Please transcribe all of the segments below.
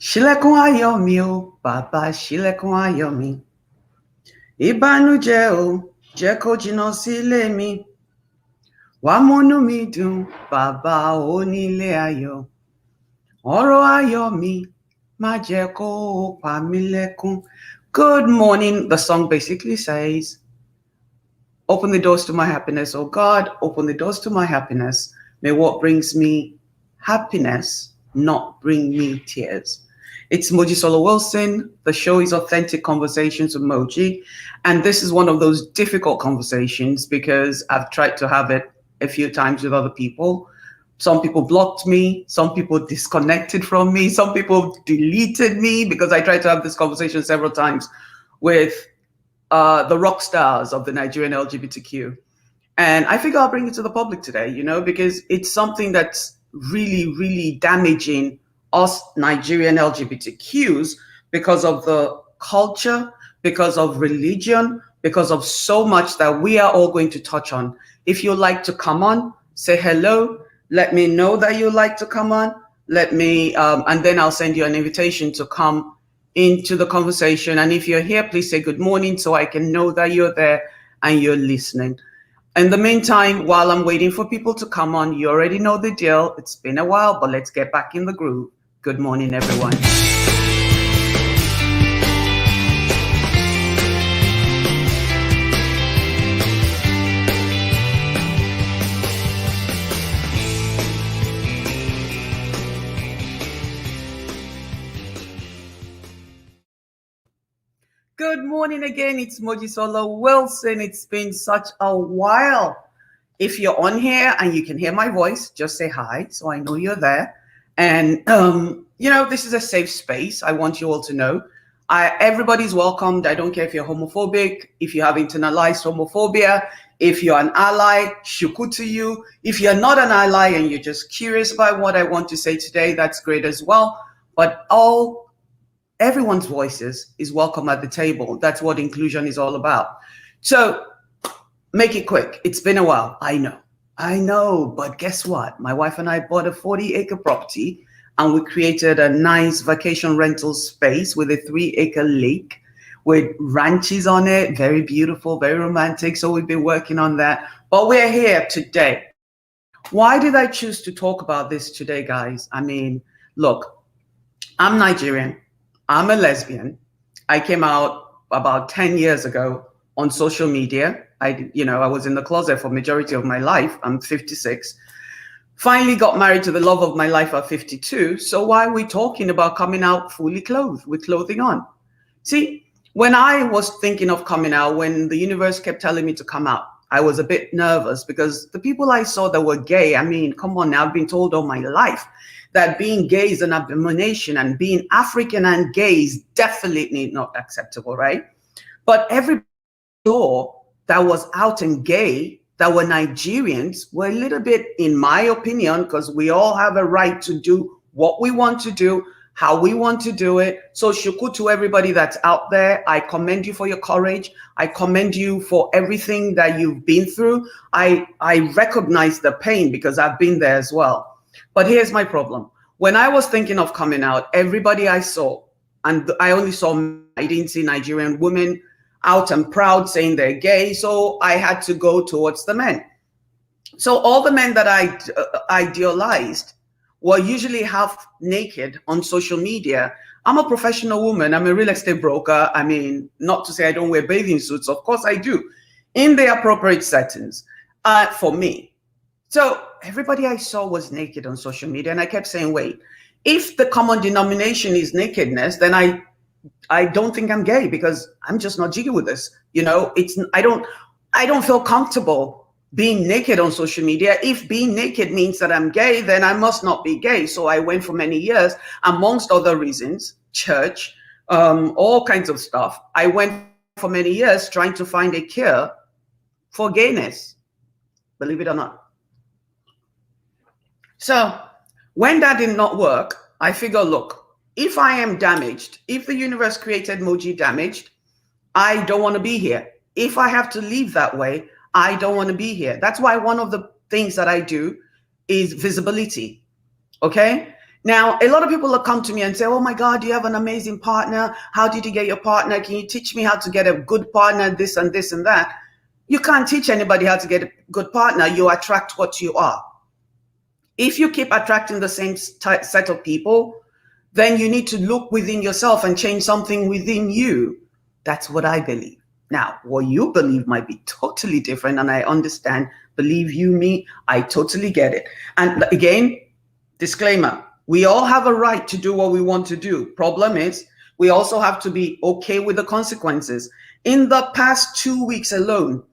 Ṣílẹ̀kùn ayọ̀ mi o, bàbá ṣílẹ̀kùn ayọ̀ mi. Ìbànújẹ́ o, jẹ́ kó jìnnà sílé mi. Wàá múnú mi dùn, bàbá onílé ayọ̀. Ọ̀rọ̀ ayọ̀ mi, má jẹ́ kó pa mí lẹ́kún. Good morning. The song basically says, open the doors to my happiness, oh God, open the doors to my happiness. May what brings me happiness not bring me tears. It's Moji Solo Wilson. The show is Authentic Conversations with Moji. And this is one of those difficult conversations because I've tried to have it a few times with other people. Some people blocked me. Some people disconnected from me. Some people deleted me because I tried to have this conversation several times with the rock stars of the Nigerian LGBTQ. And I figure I'll bring it to the public today, because it's something that's really, really damaging us Nigerian LGBTQs because of the culture, because of religion, because of so much that we are all going to touch on. If you'd like to come on, say hello, let me know that you'd like to come on. Let me, and then I'll send you an invitation to come into the conversation. And if you're here, please say good morning so I can know that you're there and you're listening. In the meantime, while I'm waiting for people to come on, you already know the deal. It's been a while, but let's get back in the groove. Good morning, everyone. Good morning again. It's Moji Solo Wilson. It's been such a while. If you're on here and you can hear my voice, just say hi so I know you're there. And, this is a safe space. I want you all to know. Everybody's welcomed. I don't care if you're homophobic, if you have internalized homophobia, if you're an ally, shuku to you. If you're not an ally and you're just curious about what I want to say today, that's great as well. But everyone's voices is welcome at the table. That's what inclusion is all about. So make it quick. It's been a while. I know. But guess what? My wife and I bought a 40-acre property and we created a nice vacation rental space with a 3-acre lake with ranches on it. Very beautiful, very romantic. So we've been working on that. But we're here today. Why did I choose to talk about this today, guys? I mean, look, I'm Nigerian. I'm a lesbian. I came out about 10 years ago on social media. I was in the closet for majority of my life. I'm 56. Finally got married to the love of my life at 52. So why are we talking about coming out fully clothed with clothing on? See, when I was thinking of coming out, when the universe kept telling me to come out, I was a bit nervous because the people I saw that were gay, I mean, come on now, I've been told all my life that being gay is an abomination and being African and gay is definitely not acceptable, right? But everybody saw that was out and gay, that were Nigerians, were a little bit, in my opinion, because we all have a right to do what we want to do, how we want to do it. So shuku to everybody that's out there. I commend you for your courage. I commend you for everything that you've been through. I recognize the pain because I've been there as well. But here's my problem. When I was thinking of coming out, everybody I saw, and I only saw, I didn't see Nigerian women out and proud saying they're gay. So I had to go towards the men. So all the men that I idealized were usually half naked on social media. I'm a professional woman. I'm a real estate broker. I mean, not to say I don't wear bathing suits. Of course I do, in the appropriate settings for me. So everybody I saw was naked on social media. And I kept saying, wait, if the common denomination is nakedness, then I don't think I'm gay because I'm just not jiggy with this. I don't feel comfortable being naked on social media. If being naked means that I'm gay, then I must not be gay. So I went for many years, amongst other reasons, church, all kinds of stuff. I went for many years trying to find a cure for gayness, believe it or not. So when that did not work, I figured, look, if I am damaged, if the universe created Moji damaged, I don't want to be here. If I have to leave that way, I don't want to be here. That's why one of the things that I do is visibility. Okay? Now, a lot of people will come to me and say, oh my God, you have an amazing partner. How did you get your partner? Can you teach me how to get a good partner, this and this and that? You can't teach anybody how to get a good partner. You attract what you are. If you keep attracting the same set of people, then you need to look within yourself and change something within you. That's what I believe. Now, what you believe might be totally different, and I understand. Believe you me, I totally get it. And again, disclaimer, we all have a right to do what we want to do. Problem is, we also have to be okay with the consequences. In the past 2 weeks alone,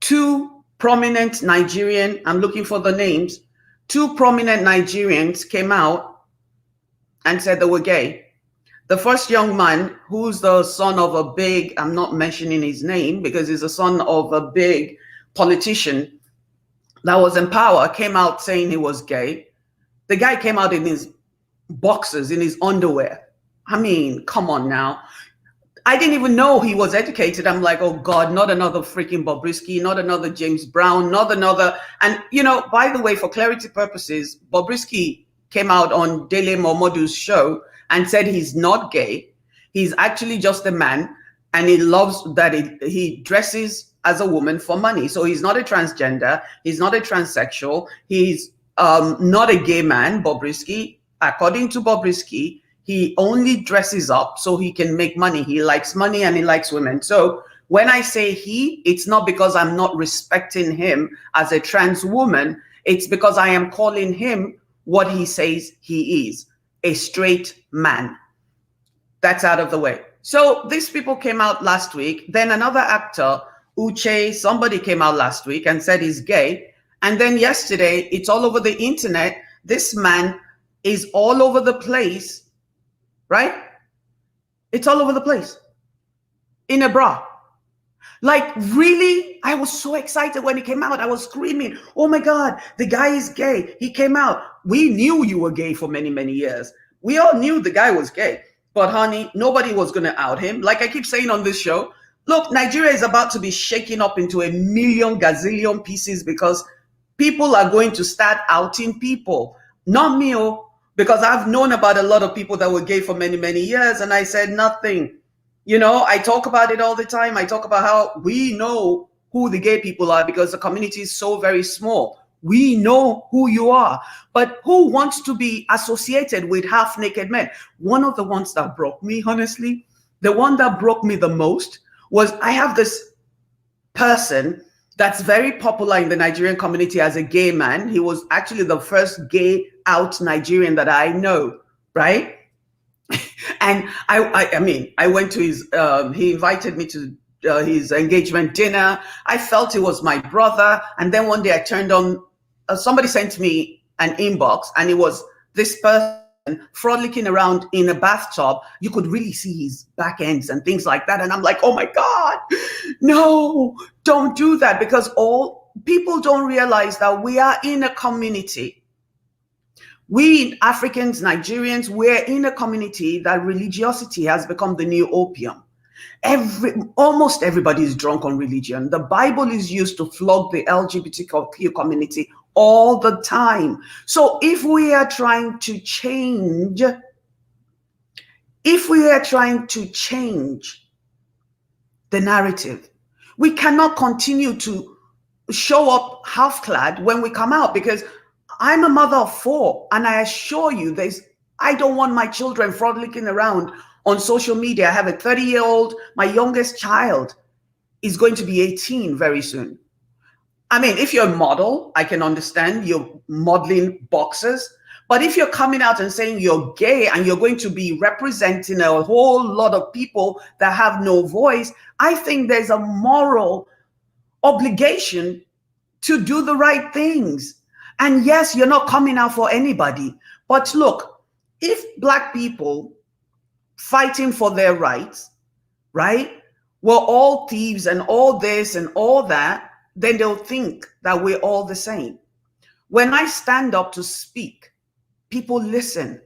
two prominent Nigerian, I'm looking for the names, two prominent Nigerians came out and said they were gay. The first young man, who's the son of a big, I'm not mentioning his name because he's the son of a big politician that was in power, came out saying he was gay. The guy came out in his boxers, in his underwear. I mean, come on now. I didn't even know he was educated. I'm like, oh God, not another freaking Bobrisky, not another James Brown, not another. And, you know, by the way, for clarity purposes, Bobrisky came out on Dele Momodu's show and said he's not gay. He's actually just a man, and he loves that he dresses as a woman for money. So he's not a transgender. He's not a transsexual. He's not a gay man, Bobrisky. According to Bobrisky, he only dresses up so he can make money. He likes money and he likes women. So when I say he, it's not because I'm not respecting him as a trans woman. It's because I am calling him what he says he is, a straight man. That's out of the way. So these people came out last week. Then another actor, Uche, somebody came out last week and said he's gay. And then yesterday, it's all over the internet. This man is all over the place, right? It's all over the place in a bra. Like, really? I was so excited when he came out. I was screaming, oh my God, the guy is gay. He came out. We knew you were gay for many, many years. We all knew the guy was gay. But honey, nobody was going to out him. Like I keep saying on this show, look, Nigeria is about to be shaken up into a million gazillion pieces because people are going to start outing people. Not me, because I've known about a lot of people that were gay for many, many years, and I said nothing. You know, I talk about it all the time. I talk about how we know who the gay people are because the community is so very small. We know who you are, but who wants to be associated with half-naked men? One of the ones that broke me, honestly, the one that broke me the most was I have this person that's very popular in the Nigerian community as a gay man. He was actually the first gay out Nigerian that I know, right? And I mean, I went to his, he invited me to his engagement dinner. I felt he was my brother. And then one day I turned on, somebody sent me an inbox and it was this person frolicking around in a bathtub. You could really see his back ends and things like that. And I'm like, oh my God, no, don't do that, because all people don't realize that we are in a community. We Africans, Nigerians, we're in a community that religiosity has become the new opium. Almost everybody is drunk on religion. The Bible is used to flog the LGBTQ community all the time. So if we are trying to change, the narrative, we cannot continue to show up half-clad when we come out, because I'm a mother of 4, and I assure you I don't want my children frolicking around on social media. I have a 30-year-old, my youngest child is going to be 18 very soon. I mean, if you're a model, I can understand you're modeling boxers. But if you're coming out and saying you're gay and you're going to be representing a whole lot of people that have no voice, I think there's a moral obligation to do the right things. And yes, you're not coming out for anybody. But look, if Black people fighting for their rights, right, were all thieves and all this and all that, then they'll think that we're all the same. When I stand up to speak, people listen.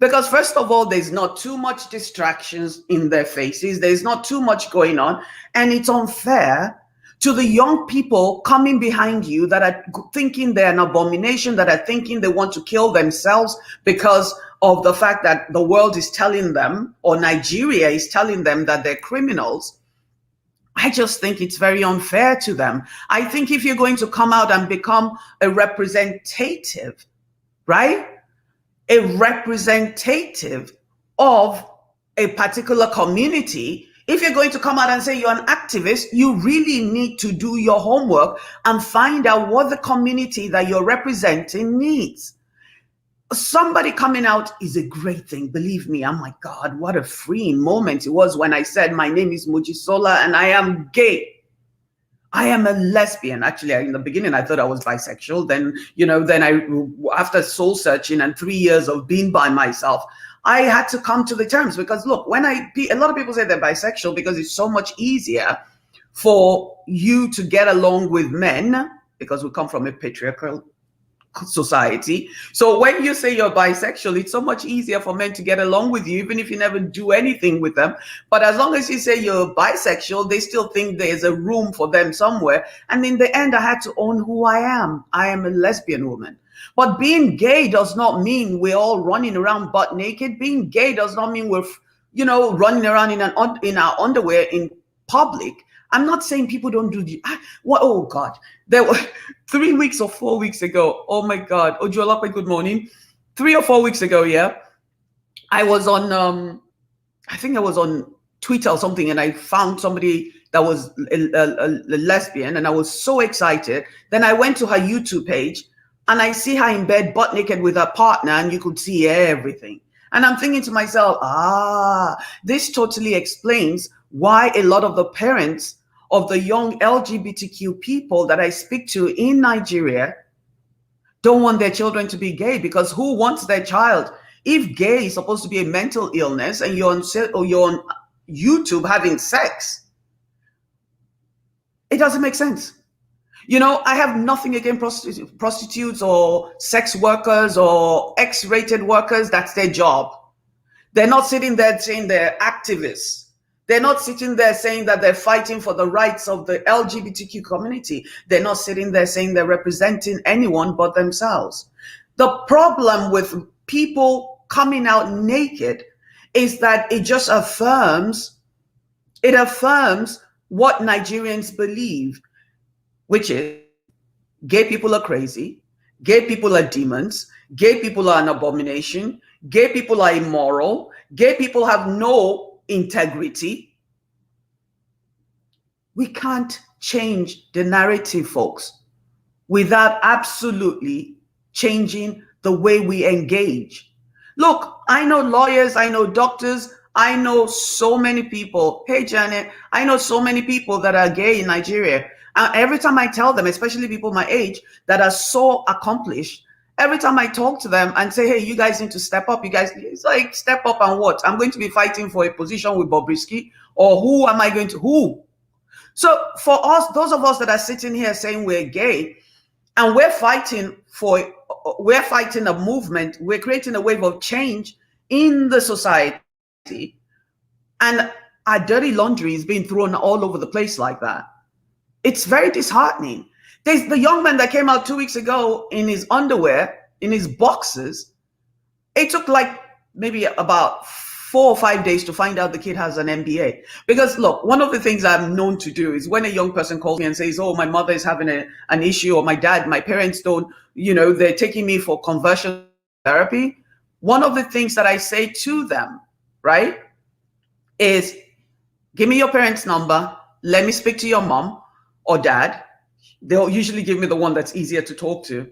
Because first of all, there's not too much distractions in their faces. There's not too much going on. And it's unfair to the young people coming behind you that are thinking they're an abomination, that are thinking they want to kill themselves because of the fact that the world is telling them, or Nigeria is telling them, that they're criminals. I just think it's very unfair to them. I think if you're going to come out and become a representative, right? A representative of a particular community, if you're going to come out and say you're an activist, you really need to do your homework and find out what the community that you're representing needs. Somebody coming out is a great thing. Believe me, oh my God, what a freeing moment it was when I said, my name is Mojisola and I am gay. I am a lesbian. Actually, in the beginning, I thought I was bisexual. Then, after soul searching and 3 years of being by myself, I had to come to the terms, because look, a lot of people say they're bisexual because it's so much easier for you to get along with men, because we come from a patriarchal society. So when you say you're bisexual, it's so much easier for men to get along with you, even if you never do anything with them. But as long as you say you're bisexual, they still think there's a room for them somewhere. And in the end, I had to own who I am. I am a lesbian woman. But being gay does not mean we're all running around butt naked. Being gay does not mean we're, running around in our underwear in public. I'm not saying people don't do oh God, there were 3 weeks or 4 weeks ago. Oh my God, Ojolape, good morning. 3 or 4 weeks ago, yeah, I was on, I think I was on Twitter or something, and I found somebody that was a lesbian, and I was so excited. Then I went to her YouTube page, and I see her in bed, butt naked with her partner, and you could see everything. And I'm thinking to myself, this totally explains why a lot of the parents of the young LGBTQ people that I speak to in Nigeria don't want their children to be gay, because who wants their child? If gay is supposed to be a mental illness and you're on YouTube having sex, it doesn't make sense. I have nothing against prostitutes or sex workers or X-rated workers. That's their job. They're not sitting there saying they're activists. They're not sitting there saying that they're fighting for the rights of the LGBTQ community. They're not sitting there saying they're representing anyone but themselves. The problem with people coming out naked is that it just affirms what Nigerians believe, which is gay people are crazy, gay people are demons, gay people are an abomination, gay people are immoral, gay people have no integrity. We can't change the narrative, folks, without absolutely changing the way we engage. Look, I know lawyers, I know doctors, I know so many people. Hey, Janet, I know so many people that are gay in Nigeria. Every time I tell them, especially people my age that are so accomplished, every time I talk to them and say, hey, you guys need to step up, it's like, step up and what? I'm going to be fighting for a position with Bobrisky, or who am I going to, who? So for us, those of us that are sitting here saying we're gay, and we're fighting a movement, we're creating a wave of change in the society, and our dirty laundry is being thrown all over the place like that. It's very disheartening. There's the young man that came out 2 weeks ago in his underwear, in his boxers. It took like maybe about 4 or 5 days to find out the kid has an MBA. Because look, one of the things I'm known to do is when a young person calls me and says, oh, my mother is having an issue, or my parents don't, they're taking me for conversion therapy. One of the things that I say to them, right, is give me your parents' number. Let me speak to your mom or dad. They'll usually give me the one that's easier to talk to.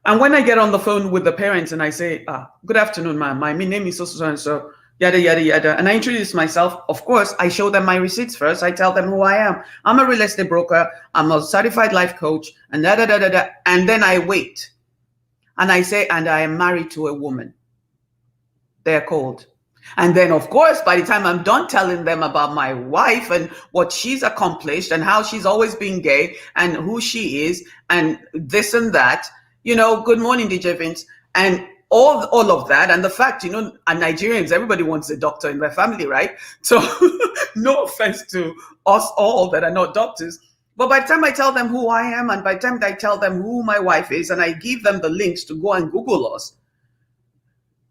And when I get on the phone with the parents and I say, good afternoon, ma'am, my name is so and so, yada, yada, yada. And I introduce myself. Of course, I show them my receipts first. I tell them who I am. I'm a real estate broker. I'm a certified life coach, and da, da, da, da, da. And then I wait. And I say, and I am married to a woman. They're cold. And then, of course, by the time I'm done telling them about my wife and what she's accomplished and how she's always been gay and who she is and this and that, good morning, DJ Vince, and all of that. And the fact, and Nigerians, everybody wants a doctor in their family, right? So no offense to us all that are not doctors. But by the time I tell them who I am, and by the time I tell them who my wife is, and I give them the links to go and Google us,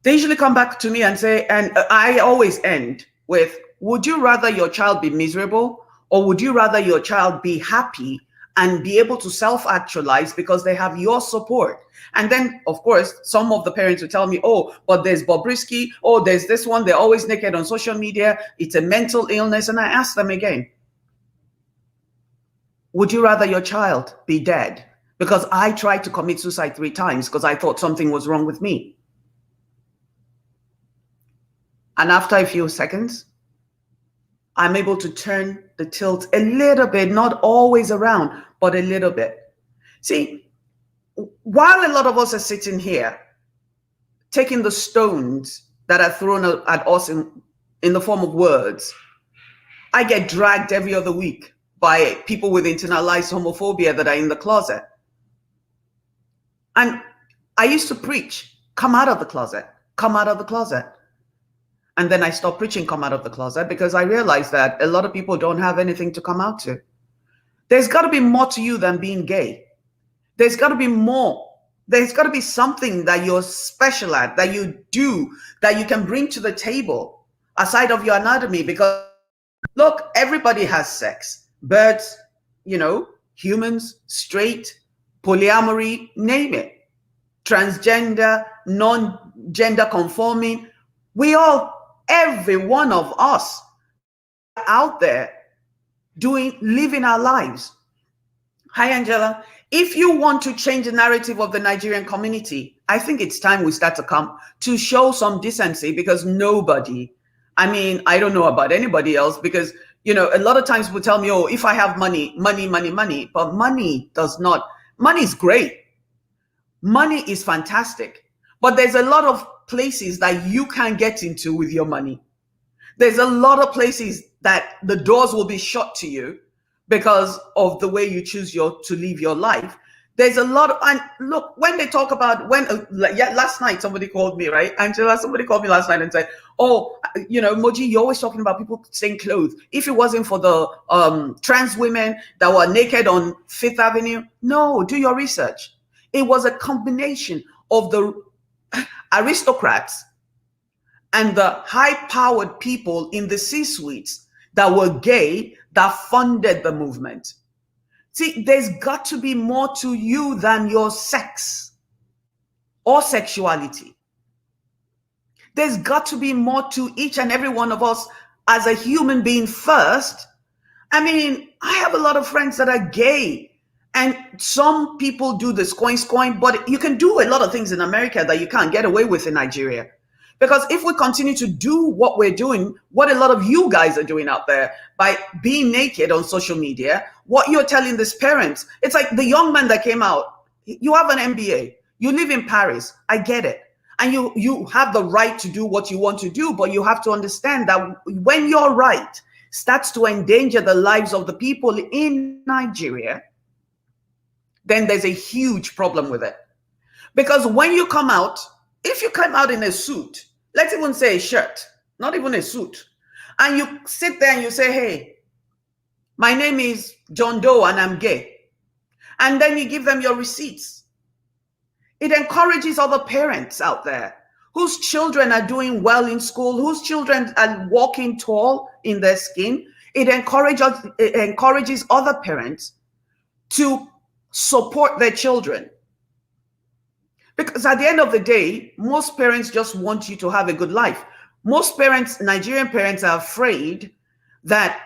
they usually come back to me and say, and I always end with, would you rather your child be miserable, or would you rather your child be happy and be able to self-actualize because they have your support? And then, of course, some of the parents will tell me, oh, but there's Bobrisky, oh, there's this one, they're always naked on social media, it's a mental illness. And I ask them again, would you rather your child be dead? Because I tried to commit suicide 3 times because I thought something was wrong with me. And after a few seconds, I'm able to turn the tilt a little bit, not always around, but a little bit. See, while a lot of us are sitting here, taking the stones that are thrown at us in the form of words, I get dragged every other week by people with internalized homophobia that are in the closet. And I used to preach, come out of the closet, come out of the closet. And then I stopped preaching, come out of the closet, because I realized that a lot of people don't have anything to come out to. There's got to be more to you than being gay. There's got to be more. There's got to be something that you're special at, that you do, that you can bring to the table aside of your anatomy. Because look, everybody has sex. Birds, humans, straight, polyamory, name it. Transgender, non-gender conforming. Every one of us out there living our lives. Hi, Angela. If you want to change the narrative of the Nigerian community, I think it's time we start to show some decency, because nobody, I don't know about anybody else, because, a lot of times people tell me, oh, if I have money, but money is great. Money is fantastic, but there's a lot of places that you can get into with your money. There's a lot of places that the doors will be shut to you because of the way you choose to live your life. There's a lot of, and look, when they talk about last night somebody called me, right, Angela, somebody called me last night and said, oh, Moji, you're always talking about people staying clothed. If it wasn't for the trans women that were naked on Fifth Avenue, no, do your research. It was a combination of the aristocrats and the high-powered people in the C-suites that were gay that funded the movement. See, there's got to be more to you than your sex or sexuality. There's got to be more to each and every one of us as a human being first. I have a lot of friends that are gay, and some people do the scoin, but you can do a lot of things in America that you can't get away with in Nigeria. Because if we continue to do what we're doing, what a lot of you guys are doing out there by being naked on social media, what you're telling these parents, it's like the young man that came out, you have an MBA, you live in Paris, I get it. And you have the right to do what you want to do, but you have to understand that when your right starts to endanger the lives of the people in Nigeria, then there's a huge problem with it. Because when you come out, if you come out in a suit, let's even say a shirt, not even a suit, and you sit there and you say, hey, my name is John Doe and I'm gay, and then you give them your receipts, it encourages other parents out there whose children are doing well in school, whose children are walking tall in their skin. It encourages other parents to support their children. Because at the end of the day, most parents just want you to have a good life. Most parents, Nigerian parents, are afraid that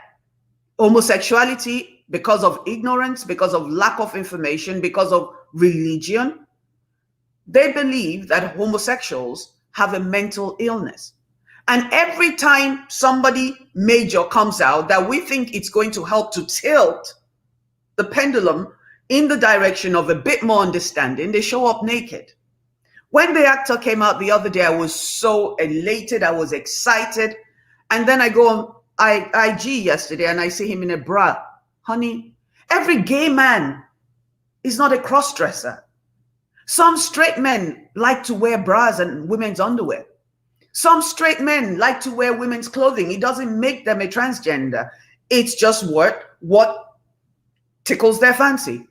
homosexuality, because of ignorance, because of lack of information, because of religion, they believe that homosexuals have a mental illness. And every time somebody major comes out that we think it's going to help to tilt the pendulum in the direction of a bit more understanding, they show up naked. When the actor came out the other day, I was so elated, I was excited. And then I go on IG yesterday and I see him in a bra. Honey, every gay man is not a cross-dresser. Some straight men like to wear bras and women's underwear. Some straight men like to wear women's clothing. It doesn't make them a transgender. It's just what tickles their fancy.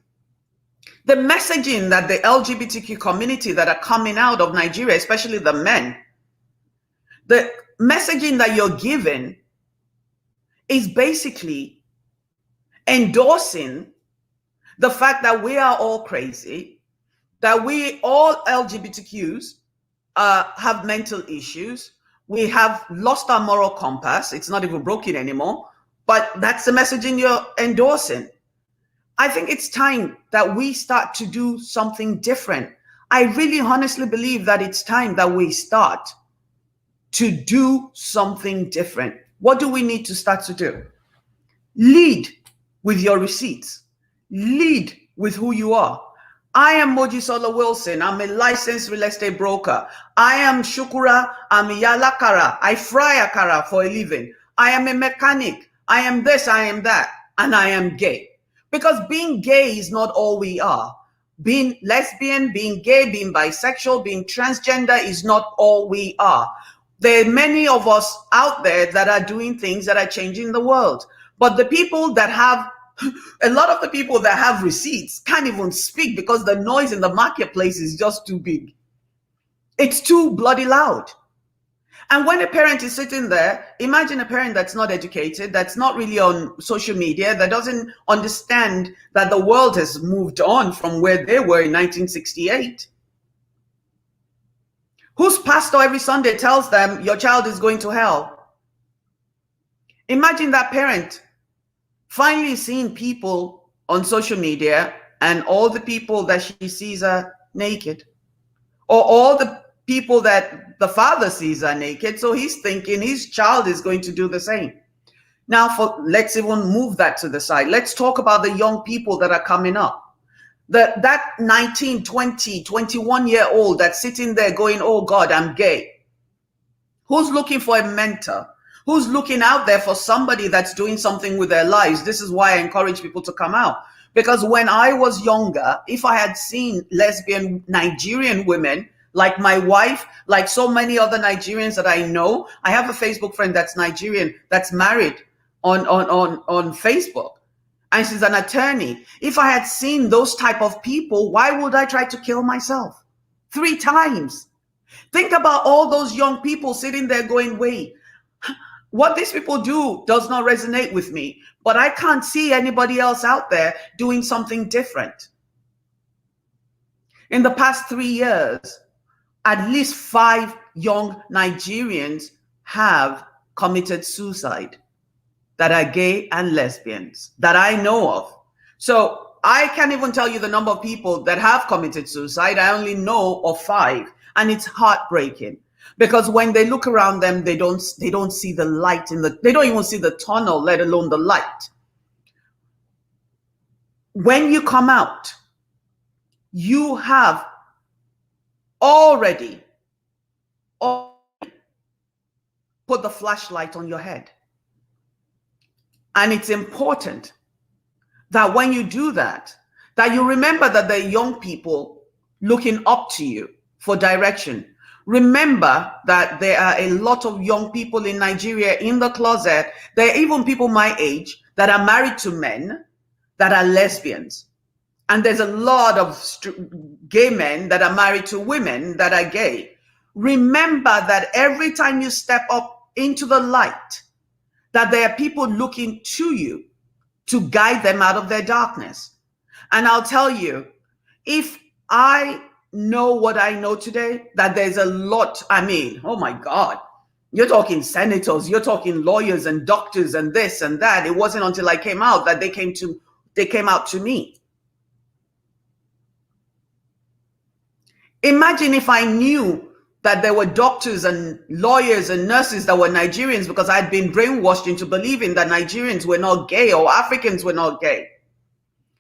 The messaging that the LGBTQ community that are coming out of Nigeria, especially the men, the messaging that you're giving is basically endorsing the fact that we are all crazy, that we all LGBTQs have mental issues. We have lost our moral compass. It's not even broken anymore, but that's the messaging you're endorsing. I think it's time that we start to do something different. I really honestly believe that it's time that we start to do something different. What do we need to start to do? Lead with your receipts. Lead with who you are. I am Mojisola Wilson. I'm a licensed real estate broker. I am Shukura Amiyalakara. I fry akara for a living. I am a mechanic. I am this, I am that, and I am gay. Because being gay is not all we are. Being lesbian, being gay, being bisexual, being transgender is not all we are. There are many of us out there that are doing things that are changing the world. But the people that have, a lot of the people that have receipts can't even speak because the noise in the marketplace is just too big. It's too bloody loud. And when a parent is sitting there, imagine a parent that's not educated, that's not really on social media, that doesn't understand that the world has moved on from where they were in 1968. Whose pastor every Sunday tells them your child is going to hell? Imagine that parent finally seeing people on social media and all the people that she sees are naked, or all the people that the father sees are naked. So he's thinking his child is going to do the same. Now, let's even move that to the side. Let's talk about the young people that are coming up. That 19, 20, 21-year-old that's sitting there going, oh God, I'm gay. Who's looking for a mentor? Who's looking out there for somebody that's doing something with their lives? This is why I encourage people to come out. Because when I was younger, if I had seen lesbian Nigerian women, like my wife, like so many other Nigerians that I know, I have a Facebook friend that's Nigerian, that's married on Facebook. And she's an attorney. If I had seen those type of people, why would I try to kill myself? 3 times. Think about all those young people sitting there going, wait, what these people do does not resonate with me, but I can't see anybody else out there doing something different. In the past 3 years, at least 5 young Nigerians have committed suicide that are gay and lesbians that I know of. So I can't even tell you the number of people that have committed suicide. I only know of 5, and it's heartbreaking because when they look around them, they don't see the light they don't even see the tunnel, let alone the light. When you come out, you have already put the flashlight on your head. And it's important that when you do that, that you remember that there are young people looking up to you for direction. Remember that there are a lot of young people in Nigeria in the closet. There are even people my age that are married to men that are lesbians. And there's a lot of gay men that are married to women that are gay. Remember that every time you step up into the light, that there are people looking to you to guide them out of their darkness. And I'll tell you, if I know what I know today, that there's a lot, I mean, oh my God, you're talking senators, you're talking lawyers and doctors and this and that. It wasn't until I came out that they came out to me. Imagine if I knew that there were doctors and lawyers and nurses that were Nigerians because I'd been brainwashed into believing that Nigerians were not gay or Africans were not gay.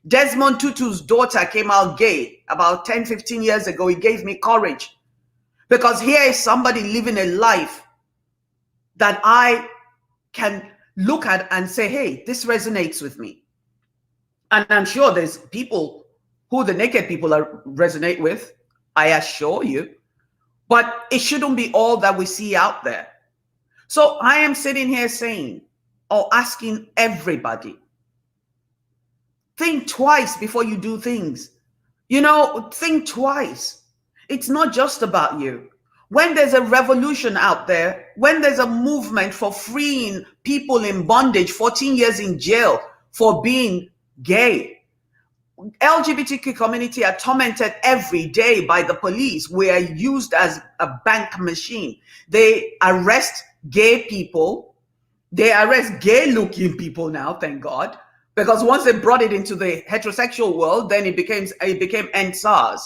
Desmond Tutu's daughter came out gay about 10, 15 years ago. He gave me courage because here is somebody living a life that I can look at and say, hey, this resonates with me. And I'm sure there's people who the naked people resonate with, I assure you. But it shouldn't be all that we see out there. So I am sitting here saying, or asking everybody, Think twice before you do things. You know, think twice. It's not just about you. When there's a revolution out there, when there's a movement for freeing people in bondage, 14 years in jail for being gay, LGBTQ community are tormented every day by the police. We are used as a bank machine. They arrest gay people. They arrest gay looking people now, thank God. Because once they brought it into the heterosexual world, then it became NSARS.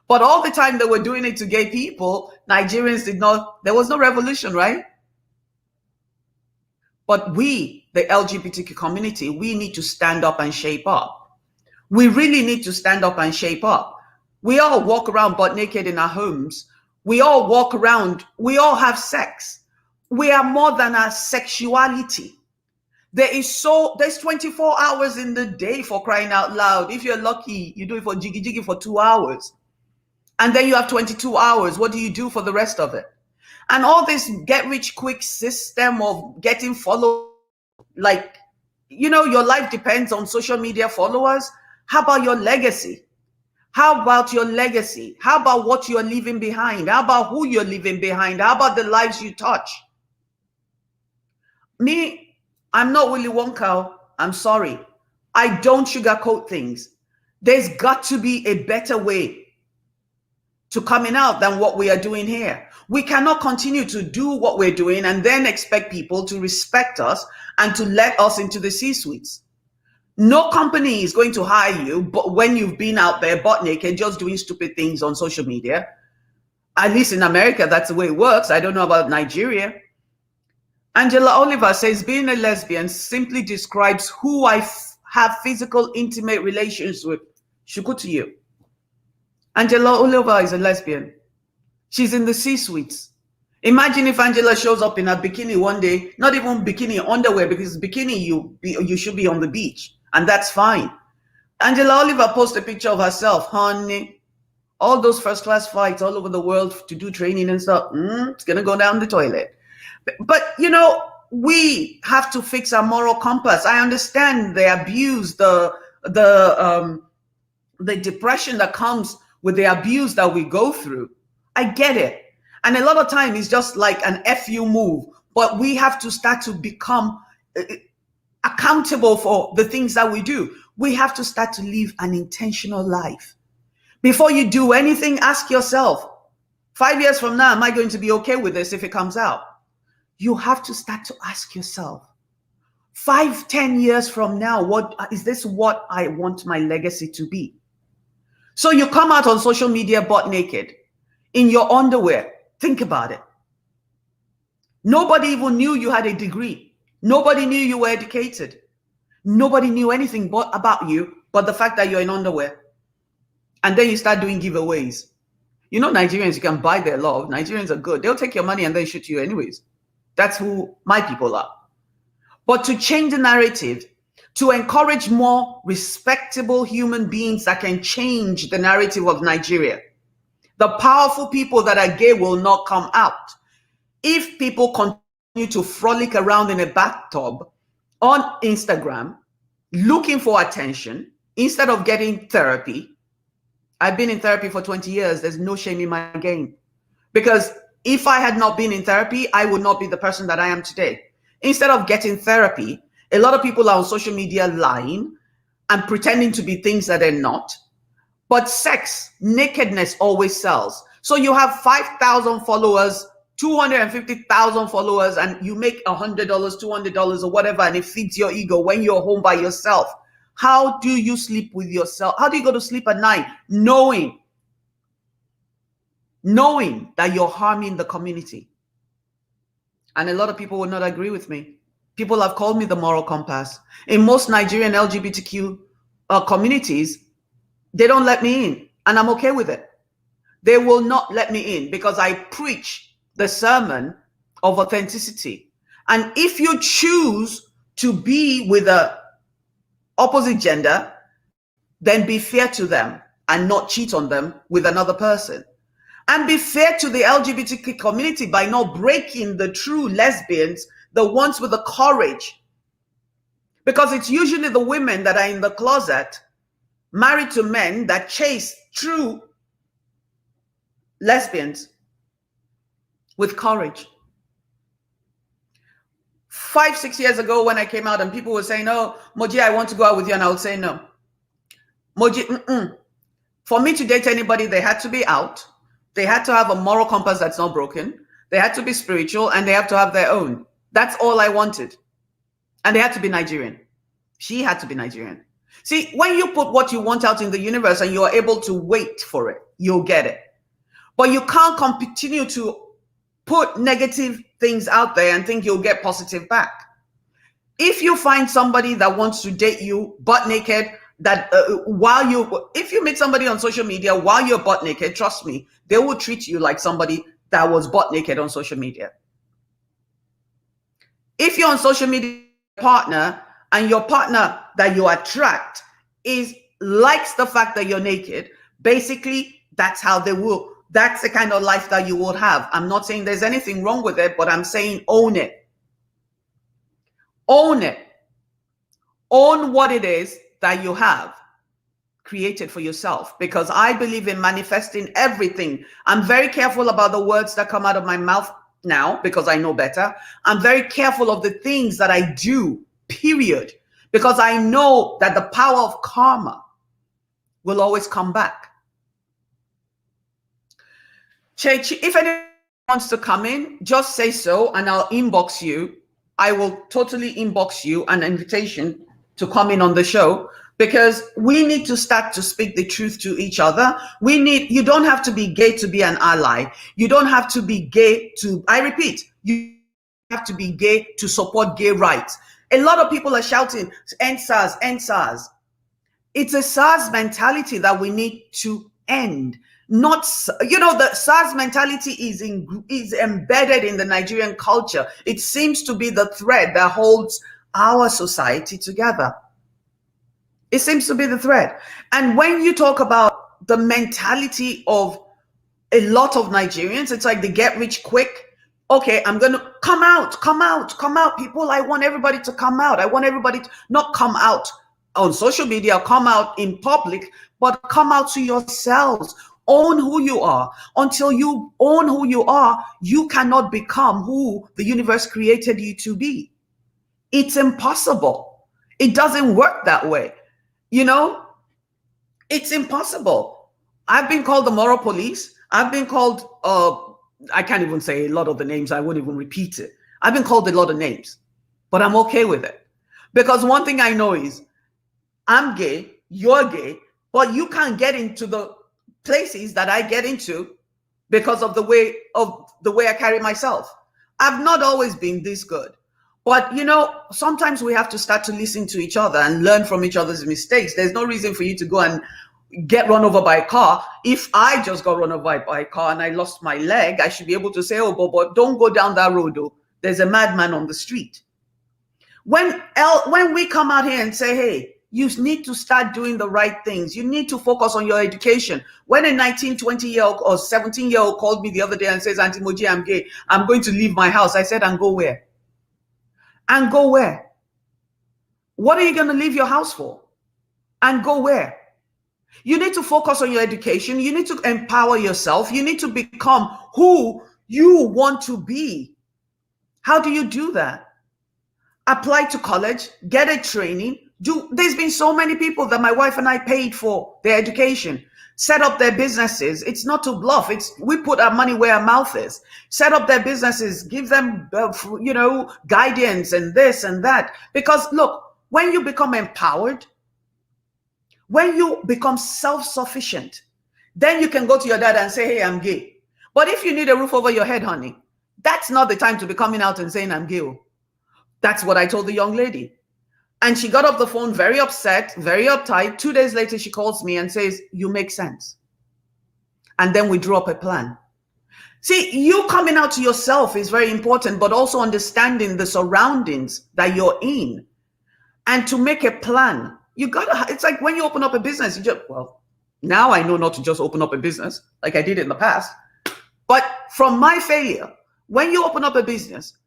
But all the time they were doing it to gay people, Nigerians did not, there was no revolution, right? But we, the LGBTQ community, we need to stand up and shape up. We really need to stand up and shape up. We all walk around butt naked in our homes. We all walk around, we all have sex. We are more than our sexuality. There's 24 hours in the day, for crying out loud. If you're lucky, you do it for jiggy jiggy for 2 hours. And then you have 22 hours. What do you do for the rest of it? And all this get rich quick system of getting followers, like, you know, your life depends on social media followers. How about your legacy? How about your legacy? How about what you're leaving behind? How about who you're leaving behind? How about the lives you touch? Me, I'm not Willy Wonka. I'm sorry. I don't sugarcoat things. There's got to be a better way to coming out than what we are doing here. We cannot continue to do what we're doing and then expect people to respect us and to let us into the C-suites. No company is going to hire you, but when you've been out there butt naked, just doing stupid things on social media. At least in America, that's the way it works. I don't know about Nigeria. Angela Oliver says, being a lesbian simply describes who I have physical, intimate relations with. Shuku to you. Angela Oliver is a lesbian. She's in the C-suites. Imagine if Angela shows up in a bikini one day, not even bikini underwear, because bikini you should be on the beach, and that's fine. Angela Oliver posted a picture of herself, honey. All those first-class flights all over the world to do training and stuff. It's gonna go down the toilet. But, you know, we have to fix our moral compass. I understand the abuse, the depression that comes with the abuse that we go through. I get it. And a lot of time it's just like an FU move. But we have to start to become accountable for the things that we do. We have to start to live an intentional life. Before you do anything, ask yourself, 5 years from now, am I going to be okay with this if it comes out? You have to start to ask yourself, 5, 10 years from now, is this what I want my legacy to be? So you come out on social media butt naked, in your underwear. Think about it. Nobody even knew you had a degree. Nobody knew you were educated. Nobody knew anything about you but the fact that you're in underwear. And then you start doing giveaways. You know, Nigerians, you can buy their love. Nigerians are good. They'll take your money and then shoot you anyways. That's who my people are. But to change the narrative, to encourage more respectable human beings that can change the narrative of Nigeria, the powerful people that are gay will not come out. If people continue to frolic around in a bathtub on Instagram, looking for attention, instead of getting therapy. I've been in therapy for 20 years. There's no shame in my game. Because if I had not been in therapy, I would not be the person that I am today. Instead of getting therapy, a lot of people are on social media lying and pretending to be things that they're not. But sex, nakedness always sells. So you have 5,000 followers, 250,000 followers, and you make $100, $200 or whatever, and it feeds your ego when you're home by yourself. How do you sleep with yourself? How do you go to sleep at night knowing that you're harming the community? And a lot of people will not agree with me. People have called me the moral compass. In most Nigerian LGBTQ communities, they don't let me in, and I'm okay with it. They will not let me in because I preach the sermon of authenticity. And if you choose to be with the opposite gender, then be fair to them and not cheat on them with another person. And be fair to the LGBTQ community by not breaking the true lesbians, the ones with the courage. Because it's usually the women that are in the closet, married to men that chase true lesbians with courage. 5, 6 years ago when I came out and people were saying, "Oh, Moji, I want to go out with you," and I would say no. Moji, for me to date anybody, they had to be out. They had to have a moral compass that's not broken. They had to be spiritual, and they have to have their own. That's all I wanted. And they had to be Nigerian. She had to be Nigerian. See, when you put what you want out in the universe and you are able to wait for it, you'll get it. But you can't continue to put negative things out there and think you'll get positive back. If you find somebody that wants to date you butt naked, that if you meet somebody on social media while you're butt naked, trust me, they will treat you like somebody that was butt naked on social media. If you're on social media partner and your partner that you attract likes the fact that you're naked, basically that's how they will. That's the kind of life that you would have. I'm not saying there's anything wrong with it, but I'm saying own it. Own it. Own what it is that you have created for yourself, because I believe in manifesting everything. I'm very careful about the words that come out of my mouth now because I know better. I'm very careful of the things that I do, period, because I know that the power of karma will always come back. Chechi, if anyone wants to come in, just say so and I'll inbox you. I will totally inbox you an invitation to come in on the show, because we need to start to speak the truth to each other. You don't have to be gay to be an ally. You don't have to be gay to, I repeat, you have to be gay to support gay rights. A lot of people are shouting, end SARS, end SARS. It's a SARS mentality that we need to end. Not, the SARS mentality is embedded in the Nigerian culture. It seems to be the thread that holds our society together. It seems to be the thread. And when you talk about the mentality of a lot of Nigerians, it's like they get rich quick. Okay, I'm going to come out, people. I want everybody to come out. I want everybody to not come out on social media, come out in public, but come out to yourselves. Own who you are. Until you own who you are, you cannot become who the universe created you to be. It's impossible. It doesn't work that way. It's impossible. I've been called the moral police. I've been called, I can't even say a lot of the names. I won't even repeat it. I've been called a lot of names, but I'm okay with it. Because one thing I know is I'm gay, you're gay, but you can't get into the places that I get into because of the way I carry myself. I've not always been this good. But, sometimes we have to start to listen to each other and learn from each other's mistakes. There's no reason for you to go and get run over by a car. If I just got run over by a car and I lost my leg, I should be able to say, oh, but don't go down that road, though. There's a madman on the street. When we come out here and say, hey, you need to start doing the right things. You need to focus on your education. When a 19, 20-year-old or 17-year-old called me the other day and says, Auntie Moji, I'm gay, I'm going to leave my house. I said, and go where? And go where? What are you going to leave your house for? And go where? You need to focus on your education. You need to empower yourself. You need to become who you want to be. How do you do that? Apply to college, get a training. There's been so many people that my wife and I paid for their education, set up their businesses. It's not to bluff. We put our money where our mouth is. Set up their businesses, give them, guidance and this and that. Because look, when you become empowered, when you become self-sufficient, then you can go to your dad and say, hey, I'm gay. But if you need a roof over your head, honey, that's not the time to be coming out and saying I'm gay. That's what I told the young lady. And she got off the phone very upset, very uptight. 2 days later, she calls me and says, you make sense. And then we drew up a plan. See, you coming out to yourself is very important, but also understanding the surroundings that you're in. And to make a plan, it's like when you open up a business, now I know not to just open up a business like I did in the past. But from my failure, when you open up a business,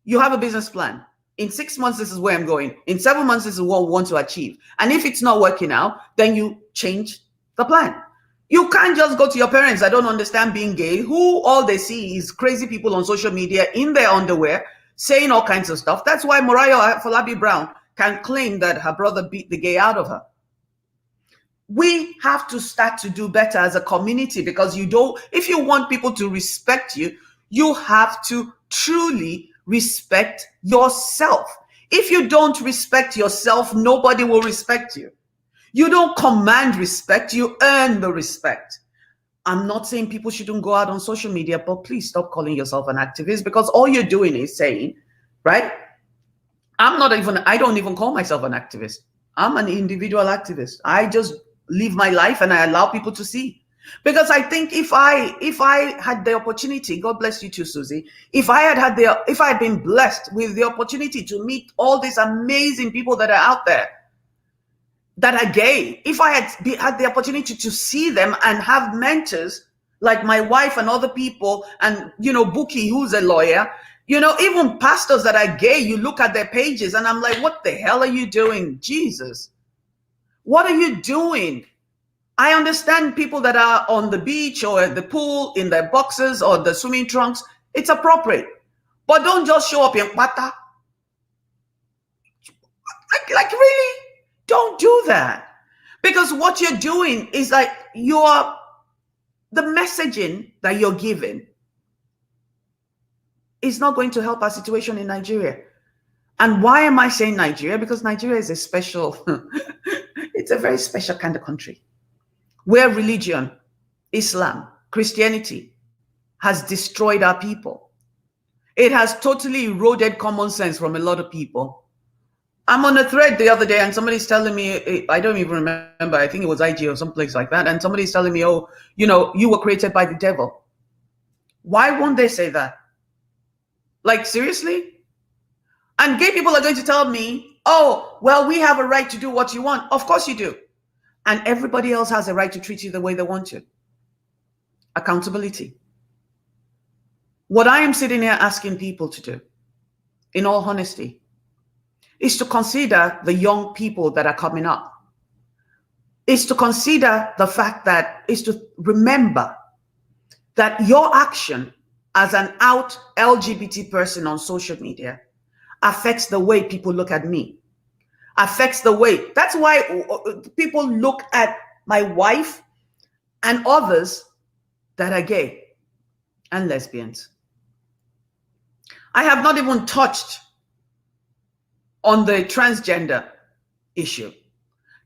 you have a business plan. In 6 months, this is where I'm going. In 7 months, this is what we want to achieve. And if it's not working out, then you change the plan. You can't just go to your parents, I don't understand being gay, who all they see is crazy people on social media in their underwear saying all kinds of stuff. That's why Mariah Falabi Brown can claim that her brother beat the gay out of her. We have to start to do better as a community, because if you want people to respect you, you have to truly respect yourself. If you don't respect yourself, nobody will respect you. You don't command respect, you earn the respect. I'm not saying people shouldn't go out on social media, but please stop calling yourself an activist, because all you're doing is saying, right? I don't even call myself an activist. I'm an individual activist. I just live my life and I allow people to see. Because I think if I had the opportunity, God bless you too, Susie. If I had been blessed with the opportunity to meet all these amazing people that are out there, that are gay, if I had the opportunity to see them and have mentors like my wife and other people, and Buki, who's a lawyer, even pastors that are gay, you look at their pages and I'm like, what the hell are you doing? Jesus, what are you doing? I understand people that are on the beach or at the pool in their boxers or the swimming trunks. It's appropriate. But don't just show up in pata. Like really? Don't do that. Because what you're doing is like the messaging that you're giving is not going to help our situation in Nigeria. And why am I saying Nigeria? Because Nigeria is it's a very special kind of country where religion, Islam, Christianity has destroyed our people. It has totally eroded common sense from a lot of people. I'm on a thread the other day and somebody's telling me, I don't even remember, I think it was IG or someplace like that, and somebody's telling me, oh, you were created by the devil. Why won't they say that? Like, seriously? And gay people are going to tell me, oh, well, we have a right to do what you want. Of course you do. And everybody else has a right to treat you the way they want to. Accountability. What I am sitting here asking people to do, in all honesty, is to consider the young people that are coming up. Is to consider the fact that, is to remember that your action as an out LGBT person on social media affects the way people look at me. Affects the way. That's why people look at my wife and others that are gay and lesbians. I have not even touched on the transgender issue.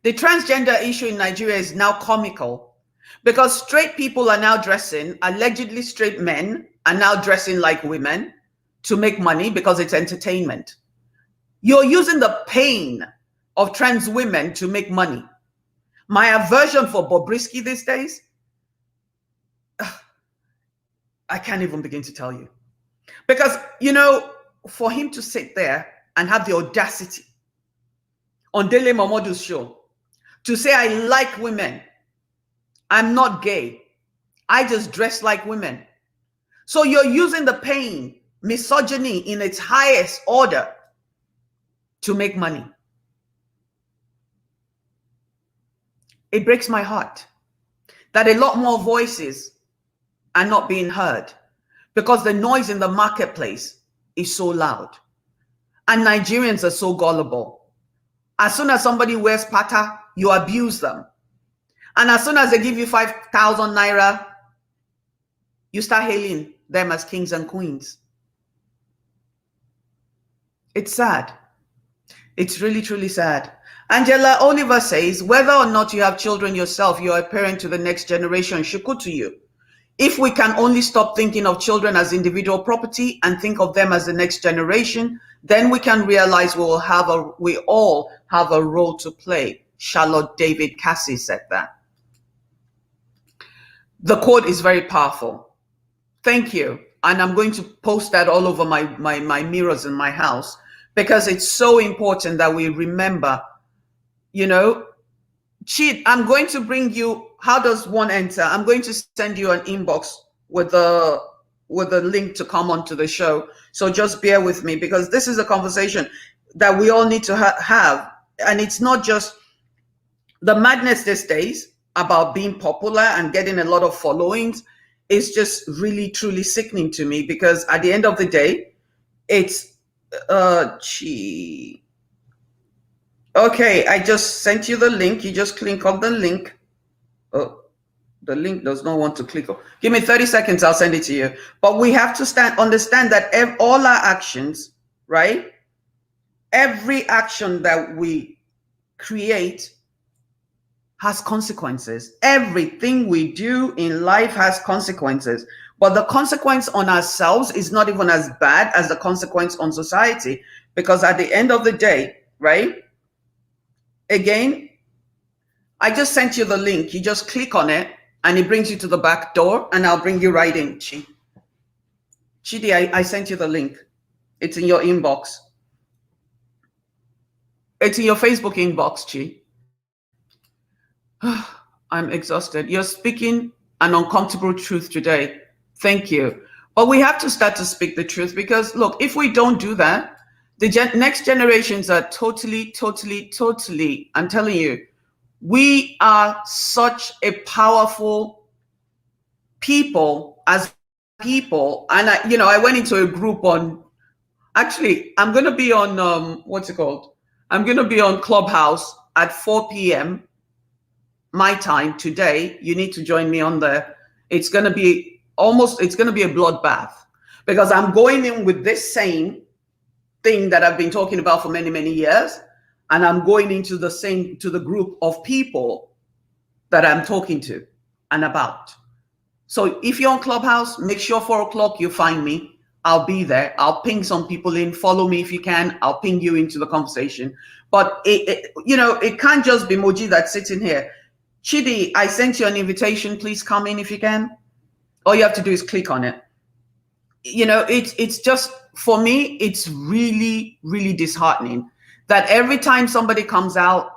The transgender issue in Nigeria is now comical because straight people are now dressing, allegedly straight men are now dressing like women to make money because it's entertainment. You're using the pain of trans women to make money. My aversion for Bobrisky these days, I can't even begin to tell you. Because, for him to sit there and have the audacity on Dele Momodu's show to say, I like women, I'm not gay, I just dress like women. So you're using the pain, misogyny in its highest order to make money. It breaks my heart that a lot more voices are not being heard because the noise in the marketplace is so loud. And Nigerians are so gullible. As soon as somebody wears pata, you abuse them. And as soon as they give you 5,000 naira, you start hailing them as kings and queens. It's sad. It's really, truly sad. Angela Oliver says, whether or not you have children yourself, you're a parent to the next generation. Shuku to you. If we can only stop thinking of children as individual property and think of them as the next generation, then we can realize we all have a role to play. Charlotte David Cassie said that. The quote is very powerful. Thank you. And I'm going to post that all over my mirrors in my house because it's so important that we remember, Cheat, I'm going to bring you, how does one enter? I'm going to send you an inbox with the with a link to come onto the show. So just bear with me, because this is a conversation that we all need to have. And it's not just the madness these days about being popular and getting a lot of followings. It's just really, truly sickening to me, because at the end of the day, it's, okay, I just sent you the link. You just click on the link. Oh, the link does not want to click on. Give me 30 seconds, I'll send it to you. But we have to understand that all our actions, right? Every action that we create has consequences. Everything we do in life has consequences. But the consequence on ourselves is not even as bad as the consequence on society. Because at the end of the day, right? Again, I just sent you the link. You just click on it and it brings you to the back door, and I'll bring you right in. Chidi, I sent you the link. It's in your inbox. It's in your Facebook inbox, Chi. I'm exhausted. You're speaking an uncomfortable truth today. Thank you. But we have to start to speak the truth, because look, if we don't do that, the next generations are totally, I'm telling you, we are such a powerful people as people. And I went into a group on, actually, I'm going to be on, what's it called? I'm going to be on Clubhouse at 4 p.m. my time today. You need to join me on there. It's going to be a bloodbath, because I'm going in with this same thing that I've been talking about for many, many years. And I'm going into the group of people that I'm talking to and about. So if you're on Clubhouse, make sure 4 o'clock you find me. I'll be there. I'll ping some people in. Follow me if you can. I'll ping you into the conversation. But it can't just be Moji that's sitting here. Chidi, I sent you an invitation. Please come in if you can. All you have to do is click on it. It's just, for me, it's really, really disheartening that every time somebody comes out,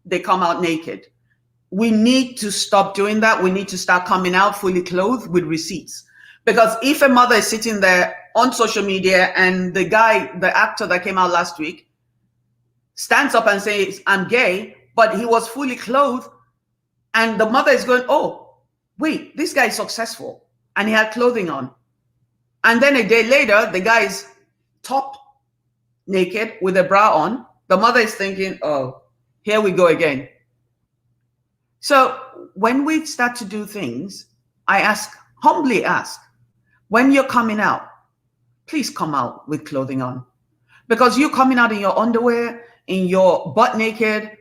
they come out naked. We need to stop doing that. We need to start coming out fully clothed with receipts. Because if a mother is sitting there on social media and the actor that came out last week, stands up and says, I'm gay, but he was fully clothed, and the mother is going, oh, wait, this guy is successful, and he had clothing on. And then a day later, the guy is top naked with a bra on. The mother is thinking, oh, here we go again. So when we start to do things, I humbly ask, when you're coming out, please come out with clothing on. Because you coming out in your underwear, in your butt naked,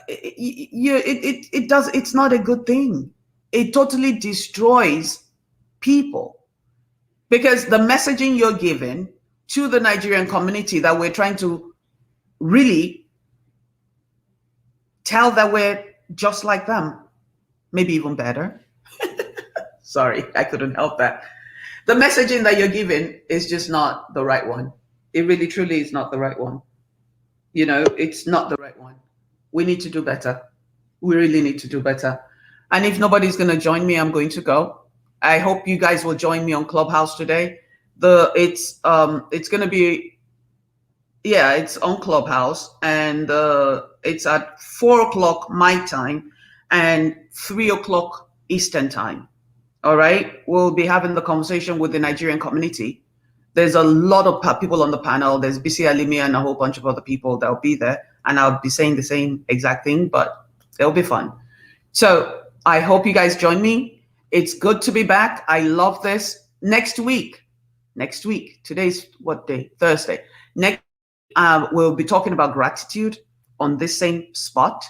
it's not a good thing. It totally destroys people. Because the messaging you're giving to the Nigerian community, that we're trying to really tell that we're just like them, maybe even better. Sorry, I couldn't help that. The messaging that you're giving is just not the right one. It really, truly is not the right one. It's not the right one. We need to do better. We really need to do better. And if nobody's going to join me, I'm going to go. I hope you guys will join me on Clubhouse today. It's going to be, it's on Clubhouse, and it's at 4 o'clock my time and 3 o'clock Eastern time. All right. We'll be having the conversation with the Nigerian community. There's a lot of people on the panel. There's Bisi Alimi and a whole bunch of other people that'll be there. And I'll be saying the same exact thing, but it'll be fun. So I hope you guys join me. It's good to be back. I love this. Next week, today's what day? Thursday. Next, we'll be talking about gratitude on this same spot.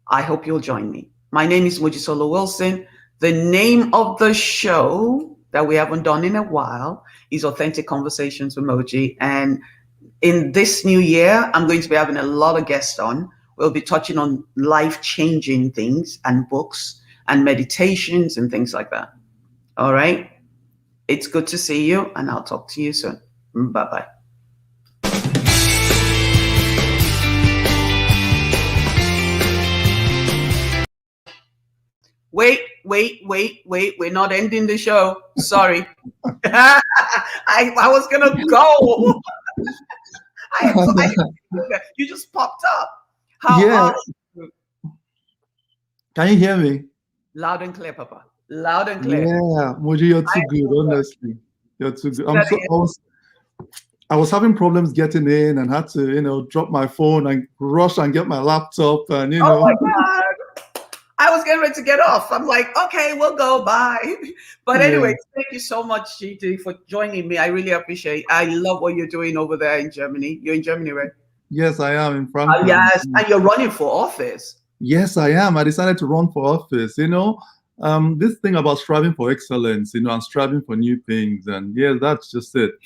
I hope you'll join me. My name is Mojisola Wilson. The name of the show that we haven't done in a while is Authentic Conversations with Moji. And in this new year, I'm going to be having a lot of guests on. We'll be touching on life-changing things and books and meditations and things like that. All right. It's good to see you, and I'll talk to you soon. Bye-bye. Wait. We're not ending the show. Sorry. I was gonna go. I am so you just popped up. How Yeah. Can you hear me? Loud and clear, Papa. Loud and clear. Yeah, Moji, you're too good, honestly. You're too good. I was having problems getting in and had to, drop my phone and rush and get my laptop and, Oh my God. I was getting ready to get off. I'm like, okay, we'll go. Bye. But anyway, thank you so much, GT, for joining me. I really appreciate it. I love what you're doing over there in Germany. You're in Germany, right? Yes, I am in Frankfurt. Yes, and you're running for office. Yes, I am. I decided to run for office. This thing about striving for excellence, and striving for new things. And yeah, that's just it.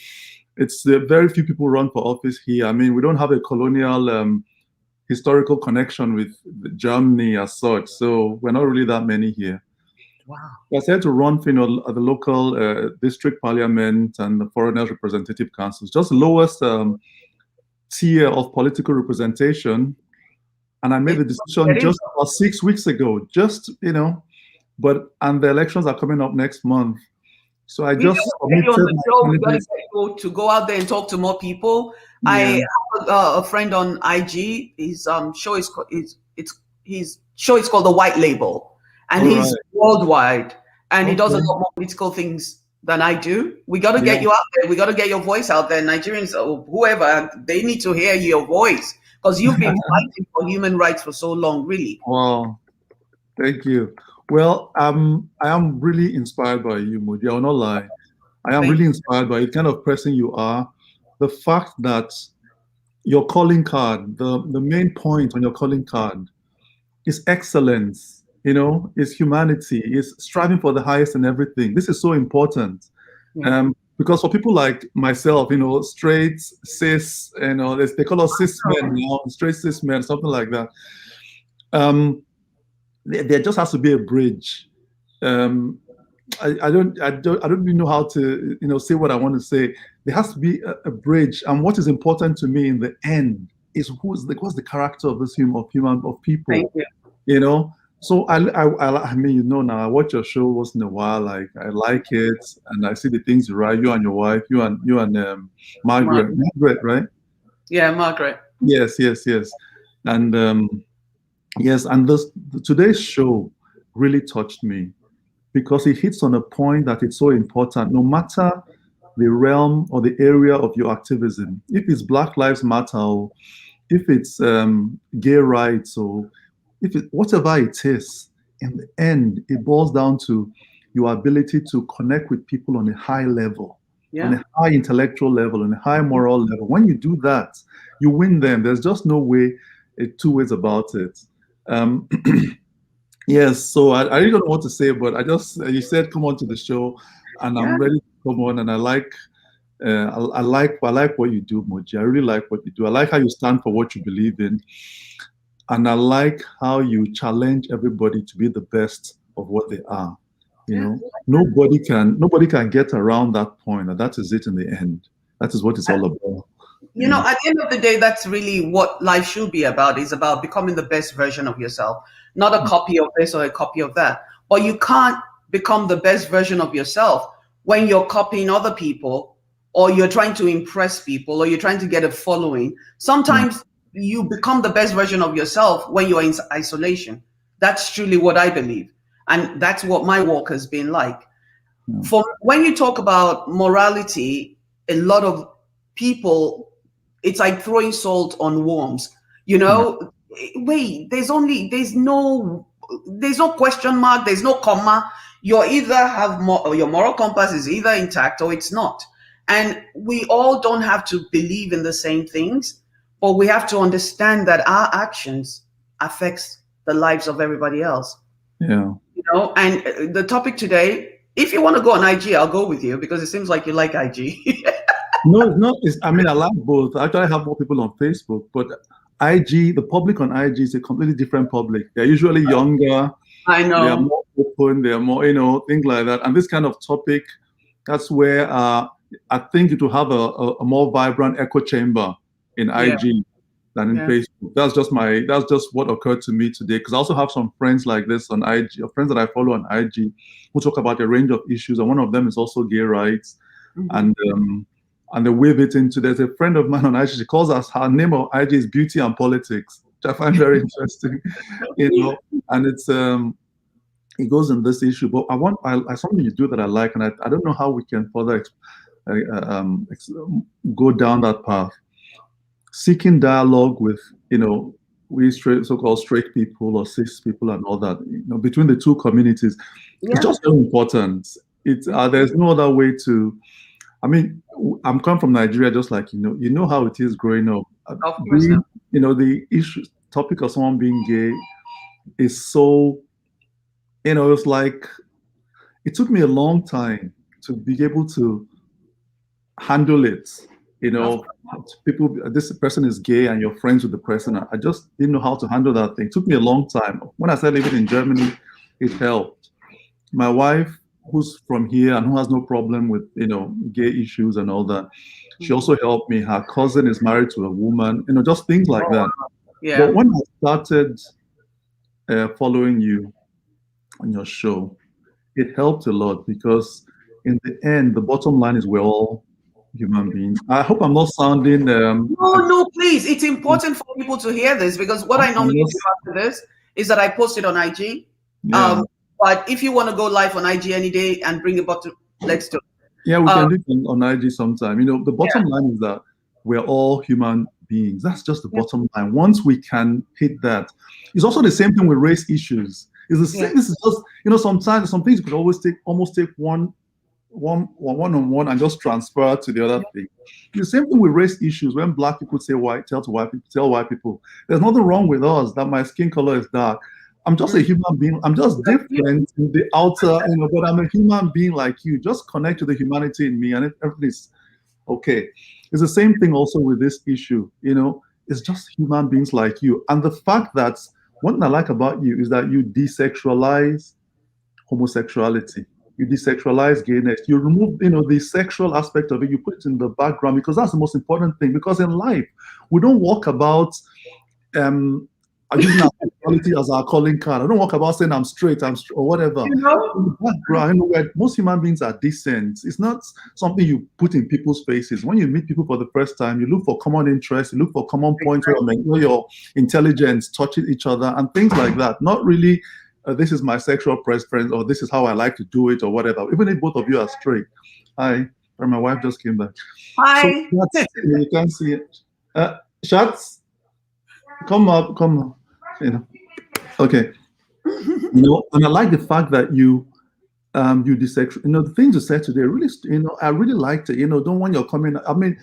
It's very few people run for office here. I mean, we don't have a colonial historical connection with Germany as such. So we're not really that many here. Wow. I decided to run for, at the local district parliament and the foreigners representative councils, just the lowest tier of political representation. And I made the decision just about 6 weeks ago, and the elections are coming up next month. So I just submitted to go out there and talk to more people. Yeah. I have a friend on IG. His show is called The White Label, and he's worldwide, and he does a lot more political things than I do. We got to get you out there. We got to get your voice out there. Nigerians or whoever, they need to hear your voice because you've been fighting for human rights for so long, really. Wow, thank you. Well, I am really inspired by you, Moji. I will not lie. I am really inspired by the kind of person you are. The fact that your calling card, the main point on your calling card is excellence, is humanity, is striving for the highest in everything. This is so important. Yeah. Because for people like myself, straight, cis, they call us cis men now, straight cis men, something like that. There just has to be a bridge. I don't really know how to say what I want to say. There has to be a bridge, and what is important to me in the end is what's the character of this of people. Thank you. So I mean, now I watch your show once in a while. I like it, and I see the things you write. You and your wife, you and Margaret, right? Yeah, Margaret. Yes, and. Yes, and today's show really touched me because it hits on a point that it's so important, no matter the realm or the area of your activism. If it's Black Lives Matter, or if it's gay rights, or whatever it is, in the end, it boils down to your ability to connect with people on a high level, on a high intellectual level, on a high moral level. When you do that, you win them. There's just no way, two ways about it. Yes, so I really don't know what to say, but you said come on to the show, and I'm ready to come on, and I like what you do, Moji. I really like what you do. I like how you stand for what you believe in, and I like how you challenge everybody to be the best of what they are. Nobody can get around that point, and that is it in the end. That is what it's all about. At the end of the day, that's really what life should be about. It's about becoming the best version of yourself, not a copy of this or a copy of that. But you can't become the best version of yourself when you're copying other people, or you're trying to impress people, or you're trying to get a following. Sometimes you become the best version of yourself when you're in isolation. That's truly what I believe. And that's what my walk has been like. For when you talk about morality, a lot of people, it's like throwing salt on worms. Wait, there's no question mark, there's no comma. You either have your moral compass is either intact or it's not. And we all don't have to believe in the same things, but we have to understand that our actions affects the lives of everybody else. Yeah. And the topic today, if you want to go on IG, I'll go with you because it seems like you like IG. No, it's not. I like both. Actually, I have more people on Facebook, but IG, the public on IG is a completely different public. They're usually younger. I know. They are more open. They are more, things like that. And this kind of topic, that's where I think it will have a more vibrant echo chamber in IG. than in Facebook. That's just what occurred to me today. Because I also have some friends like this on IG, or friends that I follow on IG, who talk about a range of issues, and one of them is also gay rights, and they weave it into. There's a friend of mine on IG. She calls her name on IG is Beauty and Politics, which I find very interesting. And it's it goes in this issue. But I something you do that I like, and I don't know how we can further go down that path. Seeking dialogue with, we so-called straight people or cis people and all that, between the two communities, it's just so important. There's no other way to. I mean, I'm coming from Nigeria, just like you know how it is growing up. Of course, the topic of someone being gay is so, it's like it took me a long time to be able to handle it. People, this person is gay and you're friends with the person. I just didn't know how to handle that thing. It took me a long time. When I started living in Germany, it helped. My wife, who's from here and who has no problem with, gay issues and all that, she also helped me. Her cousin is married to a woman, just things like that. Yeah. But when I started following you on your show, it helped a lot, because in the end, the bottom line is we're all human beings. I hope I'm not sounding no, please. It's important for people to hear this, because what I normally do after this is that I post it on IG. But if you want to go live on IG any day and bring it back to, let's do it. Yeah, we can do it on IG sometime. The bottom line is that we're all human beings. That's just the bottom line. Once we can hit that, it's also the same thing with race issues. It's the same. This is just, sometimes some things you could almost take one-on-one and just transfer to the other thing. The same thing with race issues. When black people tell white people, there's nothing wrong with us that my skin color is dark. I'm just a human being. I'm just different in the outer, but I'm a human being like you. Just connect to the humanity in me, and everything is okay. It's the same thing also with this issue. It's just human beings like you. And the fact that one thing I like about you is that you desexualize homosexuality. You desexualize gayness. You remove, the sexual aspect of it. You put it in the background, because that's the most important thing. Because in life, we don't walk about using our sexuality as our calling card. I don't walk about saying I'm straight, or whatever. In the background, where most human beings are decent. It's not something you put in people's faces. When you meet people for the first time, you look for common interests. You look for common points where your intelligence touches each other and things like that. Not really. This is my sexual preference, or this is how I like to do it, or whatever. Even if both of you are straight. Hi. Or my wife just came back. Hi. So you can't see it. Shots. Come up. Okay. And I like the fact that you desexualize. The things you said today really, I really liked it. Don't want you're coming. I mean,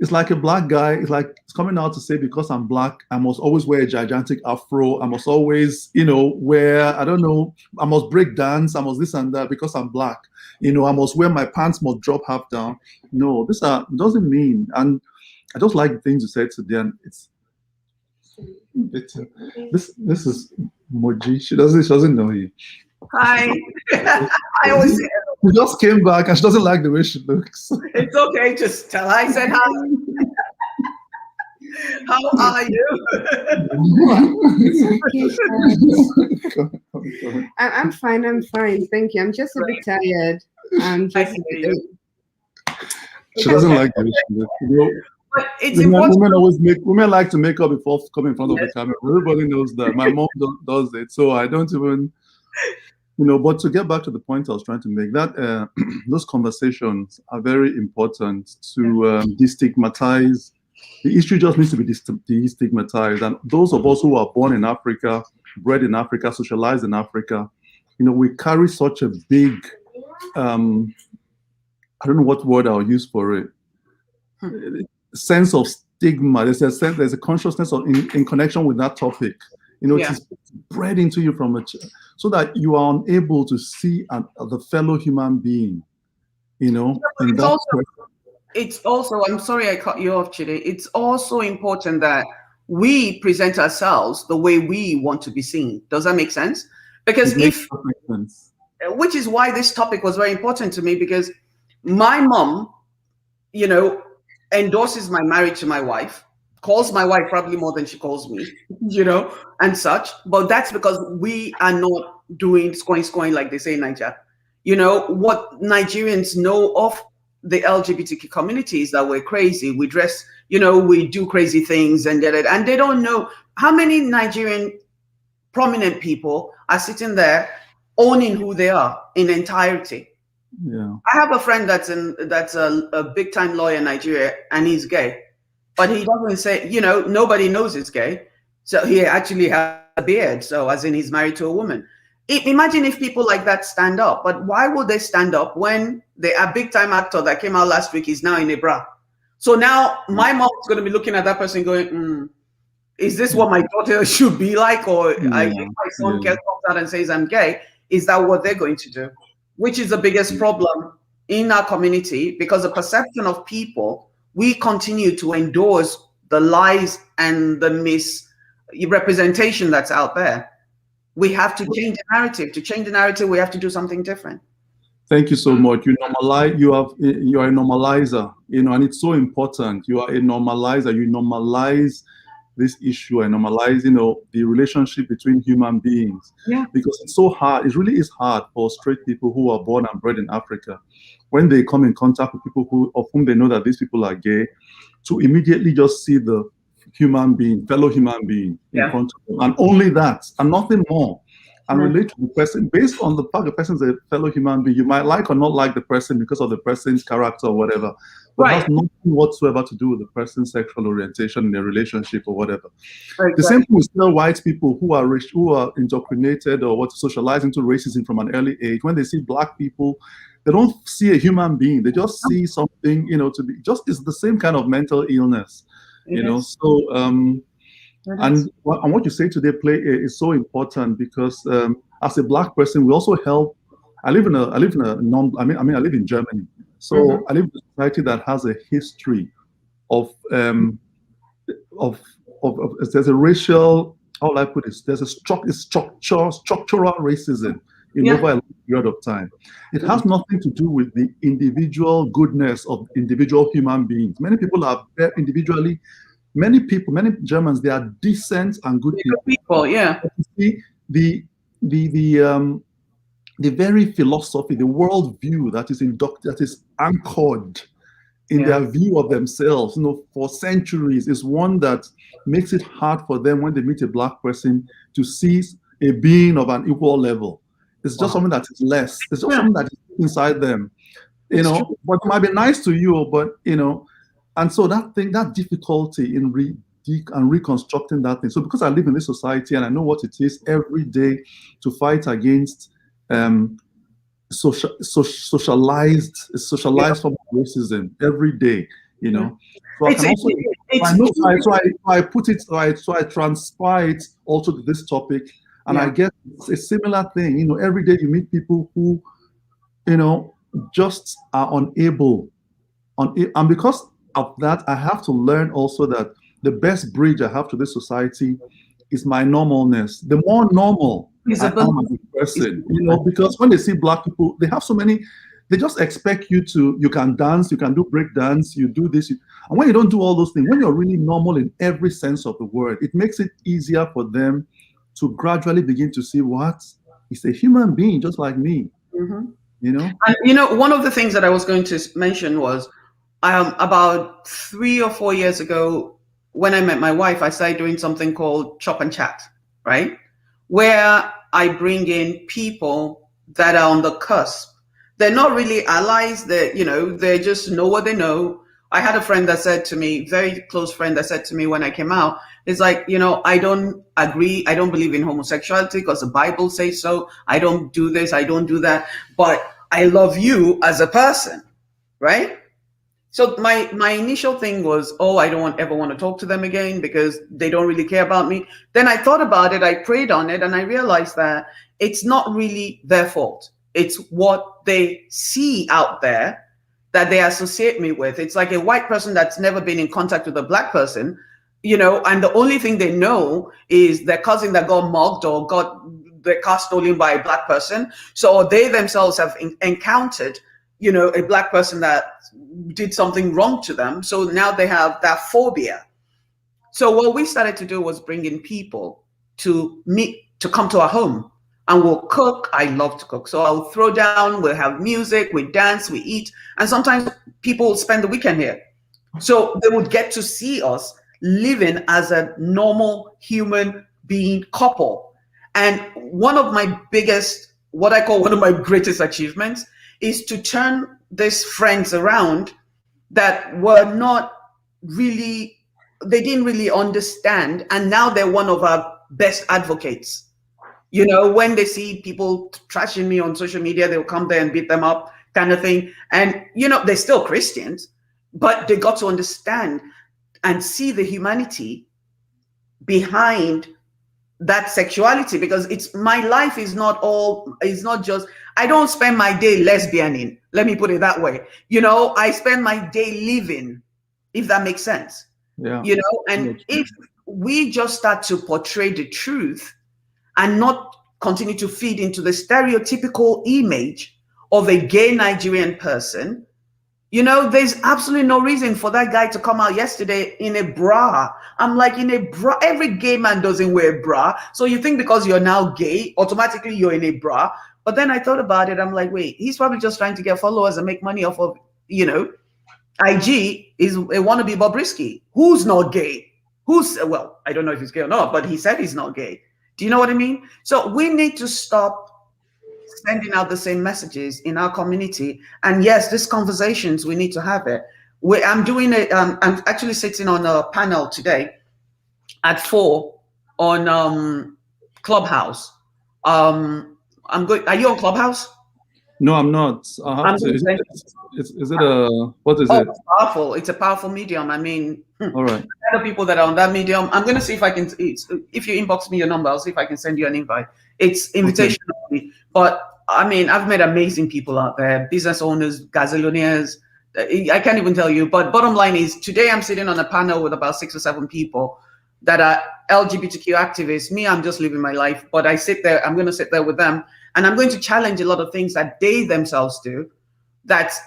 it's like a black guy. It's like it's coming out to say, because I'm black, I must always wear a gigantic afro. I must always, wear, I don't know, I must break dance. I must this and that because I'm black. I must wear my pants must drop half down. No, doesn't mean. And I just like the things you said today. And this is Moji. She doesn't know you. Hi. I always say she just came back and she doesn't like the way she looks. It's okay. Just tell her I said hi. How are you? I'm fine. Thank you. I'm just a bit tired. She doesn't like the way she looks. But it's important. Women like to make up before coming in front of the camera. Everybody knows that. My mom does it, so I don't even, But to get back to the point I was trying to make, that those conversations are very important to destigmatize. The issue just needs to be destigmatized, and those of us who are born in Africa, bred in Africa, socialized in Africa, we carry such a big, I don't know what word I'll use for it. Sense of stigma. There's a consciousness in connection with that topic. It is bred into you so that you are unable to see the fellow human being. It's also, I'm sorry I cut you off, Chide. It's also important that we present ourselves the way we want to be seen. Does that make sense? Because which is why this topic was very important to me, because my mom, endorses my marriage to my wife calls my wife probably more than she calls me, and such. But that's because we are not doing scoring like they say in Nigeria. What Nigerians know of the LGBTQ community is that we're crazy. We dress, we do crazy things and they don't know how many Nigerian prominent people are sitting there owning who they are in entirety. Yeah. I have a friend that's a big time lawyer in Nigeria, and he's gay, but he doesn't say, nobody knows he's gay. So he actually has a beard. So as in he's married to a woman. Imagine if people like that stand up, but why would they stand up when a big time actor that came out last week is now in a bra? So now my mom's going to be looking at that person going, is this what my daughter should be like? Or if my son comes out and says I'm gay, is that what they're going to do? Which is the biggest problem in our community, because the perception of people, we continue to endorse the lies and the misrepresentation that's out there. We have to change the narrative. To change the narrative, we have to do something different. Thank you so much. You are a normalizer, and it's so important. You are a normalizer. You normalize this issue and normalize, the relationship between human beings. Yeah. Because it's so hard. It really is hard for straight people who are born and bred in Africa, when they come in contact with people of whom they know that these people are gay, to immediately just see the fellow human being in front of them, and only that, and nothing more, and relate to the person based on the fact the person's a fellow human being. You might like or not like the person because of the person's character or whatever, but it has nothing whatsoever to do with the person's sexual orientation in a relationship or whatever. Right, the same thing with still white people who are indoctrinated or socialized into racism from an early age. When they see black people, they don't see a human being. They just see something, it's the same kind of mental illness. So and what you say today is so important, because as a black person, we also help. I live in Germany, so I live in a society that has a history of there's a racial, how will I put this? There's a structural racism over a long period of time. It has nothing to do with the individual goodness of individual human beings. Many people are individually. Many Germans, they are decent and good people. Yeah. See, the very philosophy, the world view that is anchored in their view of themselves, for centuries, is one that makes it hard for them when they meet a black person to see a being of an equal level. It's just something that is less. It's just something that is inside them, But it might be nice to you, but and so that difficulty in reconstructing that thing. So because I live in this society and I know what it is every day to fight against socialized form of racism every day, So I transpire it also to this topic, and I get a similar thing. Every day you meet people who, just are unable, and because of that, I have to learn also that the best bridge I have to this society is my normalness. The more normal I am as a person, because when they see black people, they have so many, they just expect you can dance, you can do break dance, you do this. And when you don't do all those things, when you're really normal in every sense of the word, it makes it easier for them to gradually begin to see what is a human being just like me. And one of the things that I was going to mention was, about 3 or 4 years ago, when I met my wife, I started doing something called Chop and Chat, right? Where I bring in people that are on the cusp. They're not really allies. They just know what they know. I had a friend that said to me, very close friend that said to me when I came out, it's like, I don't agree. I don't believe in homosexuality because the Bible says so. I don't do this. I don't do that. But I love you as a person, right? So my initial thing was, I don't ever want to talk to them again because they don't really care about me. Then I thought about it, I prayed on it, and I realized that it's not really their fault. It's what they see out there that they associate me with. It's like a white person that's never been in contact with a black person, and the only thing they know is their cousin that got mugged or got their car stolen by a black person. So they themselves have encountered a black person that did something wrong to them. So now they have that phobia. So what we started to do was bring in people to meet, to come to our home, and we'll cook. I love to cook. So I'll throw down, we'll have music, we dance, we eat. And sometimes people spend the weekend here. So they would get to see us living as a normal human being couple. And one of my biggest, what I call one of my greatest achievements, is to turn these friends around that were not really, they didn't really understand. And now they're one of our best advocates. You know, when they see people trashing me on social media, they'll come there and beat them up, kind of thing. And, you know, they're still Christians, but they got to understand and see the humanity behind that sexuality, because it's, my life is not all, it's not just, I don't spend my day lesbianing. Let me put it that way. You know, I spend my day living, if that makes sense. Yeah. You know, and if we just start to portray the truth and not continue to feed into the stereotypical image of a gay Nigerian person, you know, there's absolutely no reason for that guy to come out yesterday in a bra. I'm like, in a bra, every gay man doesn't wear a bra. So you think because you're now gay, automatically you're in a bra. But then I thought about it. I'm like, wait, he's probably just trying to get followers and make money off of, you know, IG is a wannabe Bobrisky. Who's not gay? Who's, well, I don't know if he's gay or not, but he said he's not gay. Do you know what I mean? So we need to stop sending out the same messages in our community. And yes, these conversations, we need to have it. I'm doing it. I'm actually sitting on a panel today at 4 on Clubhouse. I'm going. Are you on Clubhouse? No, I'm not. I have to. Is it a, what is it? It's powerful. It's a powerful medium. I mean, all right. Other people that are on that medium, I'm going to see if I can, if you inbox me your number, I'll see if I can send you an invite. It's invitation only. But I mean, I've met amazing people out there, business owners, gazillionaires. I can't even tell you. But bottom line is, today I'm sitting on a panel with about 6 or 7 people that are LGBTQ activists. Me, I'm just living my life. But I sit there, I'm going to sit there with them. And I'm going to challenge a lot of things that they themselves do that's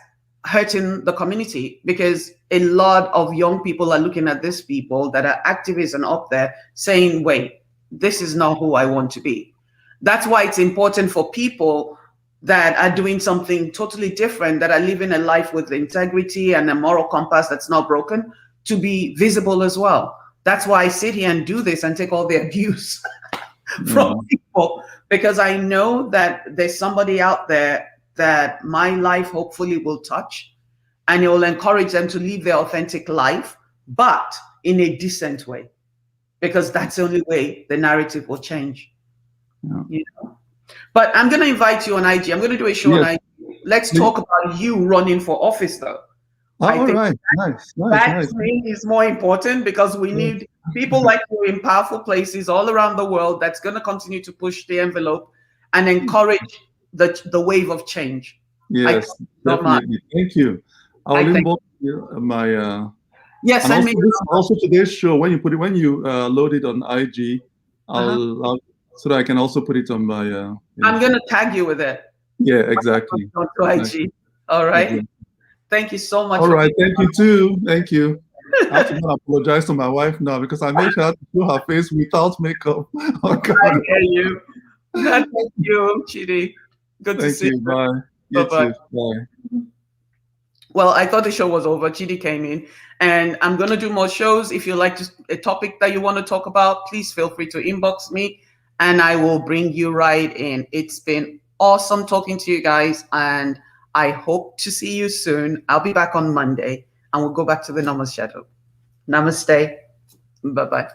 hurting the community, because a lot of young people are looking at these people that are activists and up there saying, wait, this is not who I want to be. That's why it's important for people that are doing something totally different, that are living a life with integrity and a moral compass that's not broken, to be visible as well. That's why I sit here and do this and take all the abuse from people, because I know that there's somebody out there that my life hopefully will touch, and it will encourage them to live their authentic life, but in a decent way, because that's the only way the narrative will change. Yeah. You know? But I'm going to invite you on IG. I'm going to do a show on IG. Let's talk about you running for office, though. All right. Nice. That to me is more important, because we need people like you in powerful places all around the world that's going to continue to push the envelope and encourage the wave of change. Yes, definitely. Thank you. I'll inbox you my yes, and and also today's show, when you put it, when you load it on IG, I'll so that I can also put it on my I'm gonna tag you with it. Yeah, exactly. On IG. All right. Thank you so much. All right, thank you too. Thank you. I have to apologize to my wife now, because I made her to show her face without makeup. Oh, God. I hear you. Thank you, Chidi. Good to see you. Bye. You too. Bye. Well, I thought the show was over. Chidi came in, and I'm going to do more shows. If you like a topic that you want to talk about, please feel free to inbox me, and I will bring you right in. It's been awesome talking to you guys, and I hope to see you soon. I'll be back on Monday, and we'll go back to the normal schedule. Namaste. Bye-bye.